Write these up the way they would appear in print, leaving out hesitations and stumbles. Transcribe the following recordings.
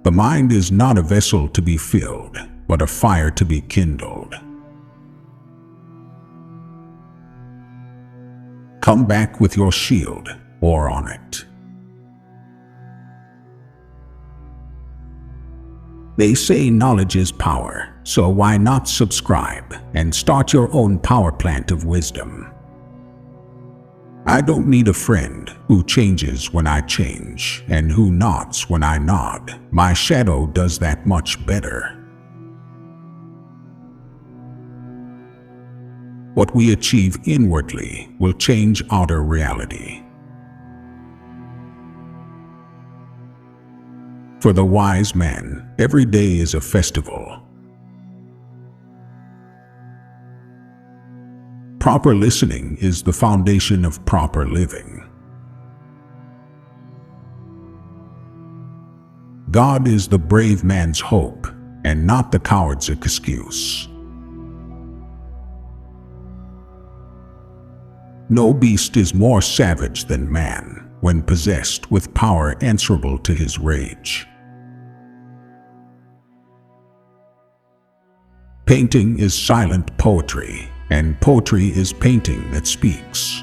The mind is not a vessel to be filled, but a fire to be kindled. Come back with your shield, or on it. They say knowledge is power, so why not subscribe and start your own power plant of wisdom? I don't need a friend who changes when I change and who nods when I nod. My shadow does that much better. What we achieve inwardly will change outer reality. For the wise man, every day is a festival. Proper listening is the foundation of proper living. God is the brave man's hope, and not the coward's excuse. No beast is more savage than man when possessed with power answerable to his rage. Painting is silent poetry, and poetry is painting that speaks.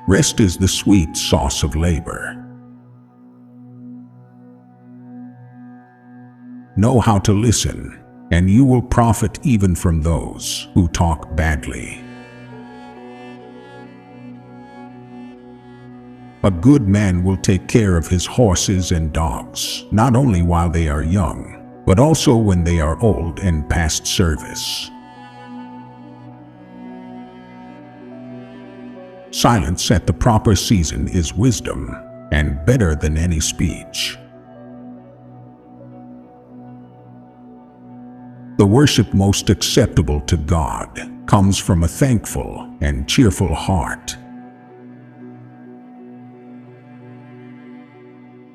Rest is the sweet sauce of labor. Know how to listen, and you will profit even from those who talk badly. A good man will take care of his horses and dogs, not only while they are young, but also when they are old and past service. Silence at the proper season is wisdom, and better than any speech. The worship most acceptable to God comes from a thankful and cheerful heart.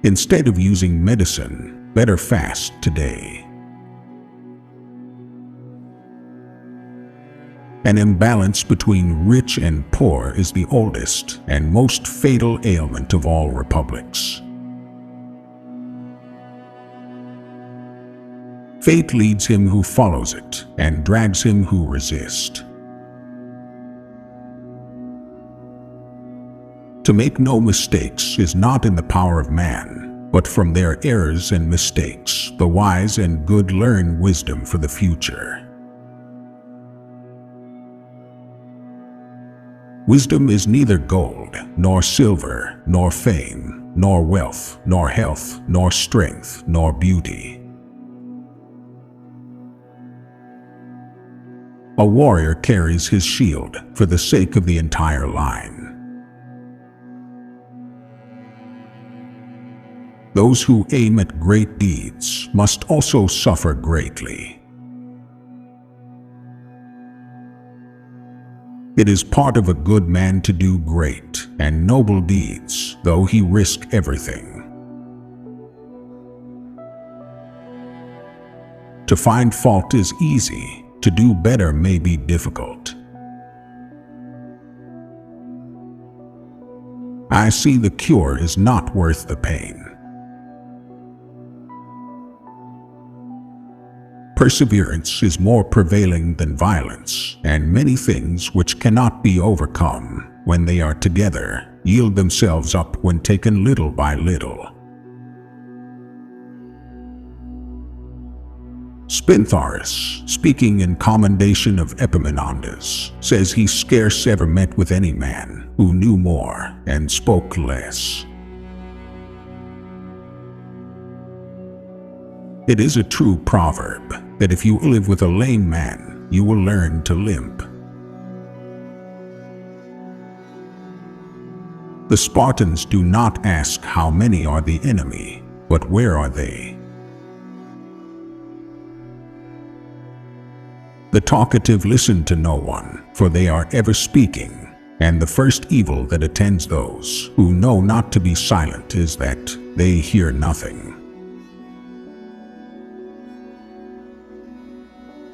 Instead of using medicine, better fast today. An imbalance between rich and poor is the oldest and most fatal ailment of all republics. Fate leads him who follows it and drags him who resists. To make no mistakes is not in the power of man, but from their errors and mistakes, the wise and good learn wisdom for the future. Wisdom is neither gold, nor silver, nor fame, nor wealth, nor health, nor strength, nor beauty. A warrior carries his shield for the sake of the entire line. Those who aim at great deeds must also suffer greatly. It is part of a good man to do great and noble deeds, though he risk everything. To find fault is easy, to do better may be difficult. I see the cure is not worth the pain. Perseverance is more prevailing than violence, and many things which cannot be overcome when they are together yield themselves up when taken little by little. Spintharis, speaking in commendation of Epaminondas, says he scarce ever met with any man who knew more and spoke less. It is a true proverb that if you live with a lame man, you will learn to limp. The Spartans do not ask how many are the enemy, but where are they? The talkative listen to no one, for they are ever speaking, and the first evil that attends those who know not to be silent is that they hear nothing.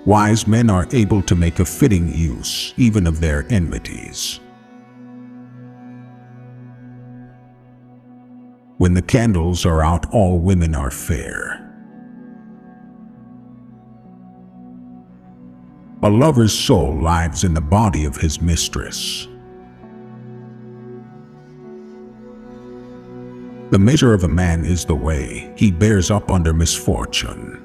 Wise men are able to make a fitting use even of their enmities. When the candles are out, all women are fair. A lover's soul lives in the body of his mistress. The measure of a man is the way he bears up under misfortune.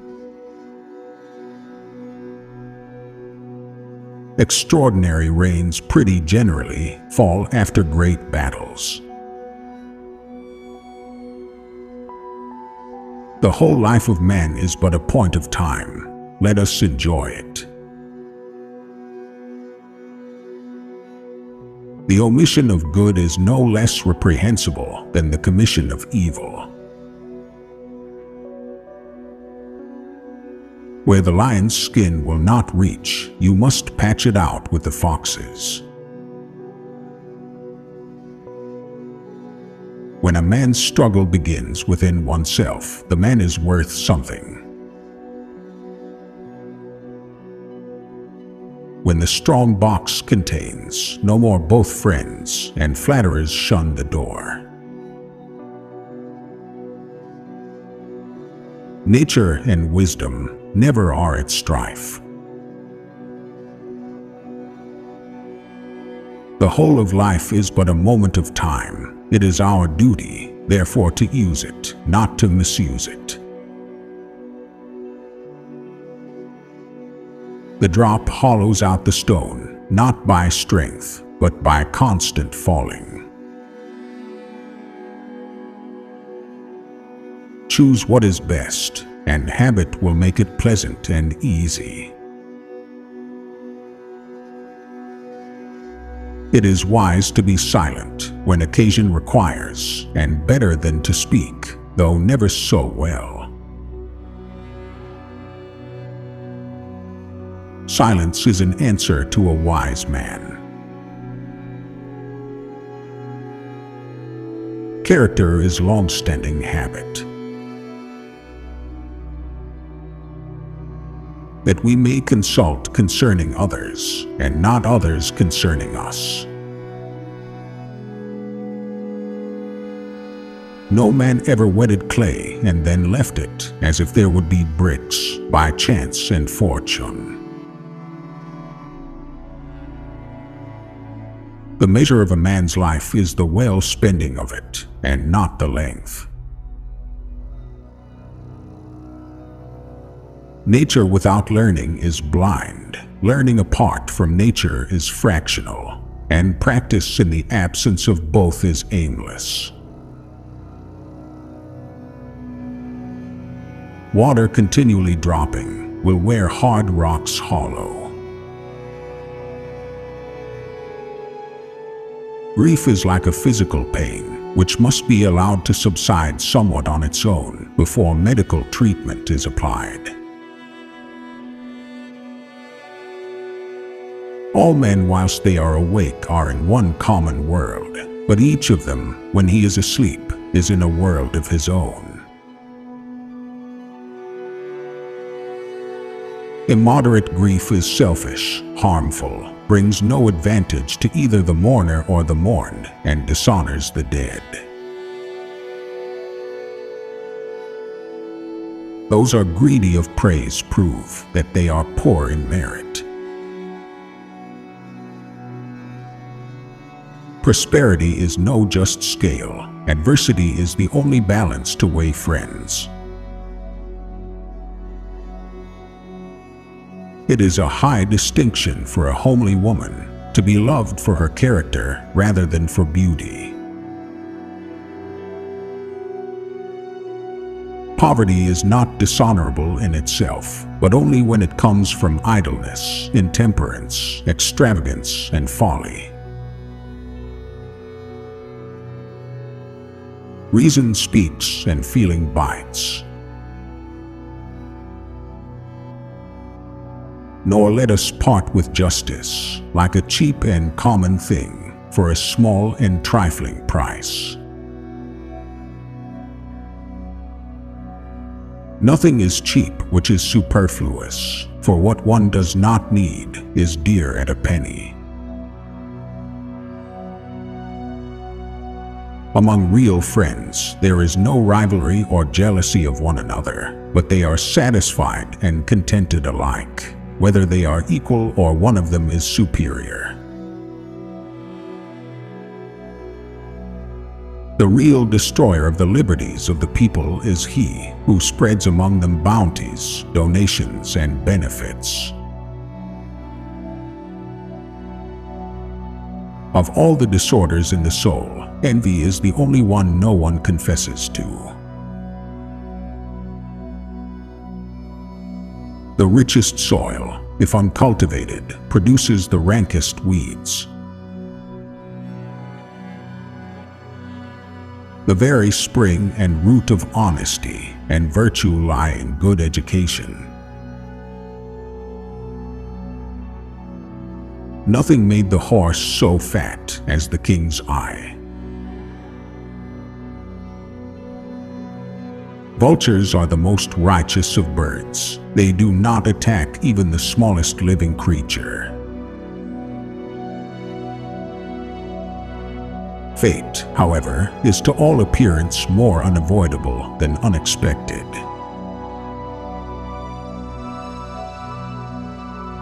Extraordinary rains pretty generally fall after great battles. The whole life of man is but a point of time. Let us enjoy it. The omission of good is no less reprehensible than the commission of evil. Where the lion's skin will not reach, you must patch it out with the fox's. When a man's struggle begins within oneself, the man is worth something. When the strong box contains no more, both friends and flatterers shun the door. Nature and wisdom never are at strife. The whole of life is but a moment of time. It is our duty, therefore, to use it, not to misuse it. The drop hollows out the stone, not by strength, but by constant falling. Choose what is best, and habit will make it pleasant and easy. It is wise to be silent when occasion requires, and better than to speak, though never so well. Silence is an answer to a wise man. Character is long-standing habit. That we may consult concerning others, and not others concerning us. No man ever wetted clay and then left it, as if there would be bricks, by chance and fortune. The measure of a man's life is the well-spending of it, and not the length. Nature without learning is blind. Learning apart from nature is fractional, and practice in the absence of both is aimless. Water continually dropping will wear hard rocks hollow. Grief is like a physical pain, which must be allowed to subside somewhat on its own before medical treatment is applied. All men, whilst they are awake, are in one common world, but each of them, when he is asleep, is in a world of his own. Immoderate grief is selfish, harmful, brings no advantage to either the mourner or the mourned, and dishonors the dead. Those are greedy of praise prove that they are poor in merit. Prosperity is no just scale. Adversity is the only balance to weigh friends. It is a high distinction for a homely woman to be loved for her character rather than for beauty. Poverty is not dishonorable in itself, but only when it comes from idleness, intemperance, extravagance, and folly. Reason speaks and feeling bites. Nor let us part with justice, like a cheap and common thing, for a small and trifling price. Nothing is cheap which is superfluous, for what one does not need is dear at a penny. Among real friends, there is no rivalry or jealousy of one another, but they are satisfied and contented alike, whether they are equal or one of them is superior. The real destroyer of the liberties of the people is he who spreads among them bounties, donations, and benefits. Of all the disorders in the soul, envy is the only one no one confesses to. The richest soil, if uncultivated, produces the rankest weeds. The very spring and root of honesty and virtue lie in good education. Nothing made the horse so fat as the king's eye. Vultures are the most righteous of birds. They do not attack even the smallest living creature. Fate, however, is to all appearance more unavoidable than unexpected.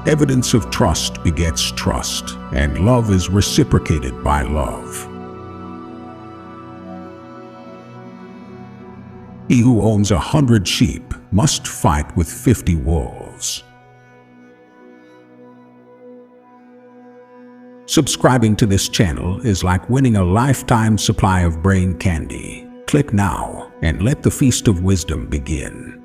Evidence of trust begets trust, and love is reciprocated by love. He who owns 100 sheep must fight with 50 wolves. Subscribing to this channel is like winning a lifetime supply of brain candy. Click now and let the feast of wisdom begin.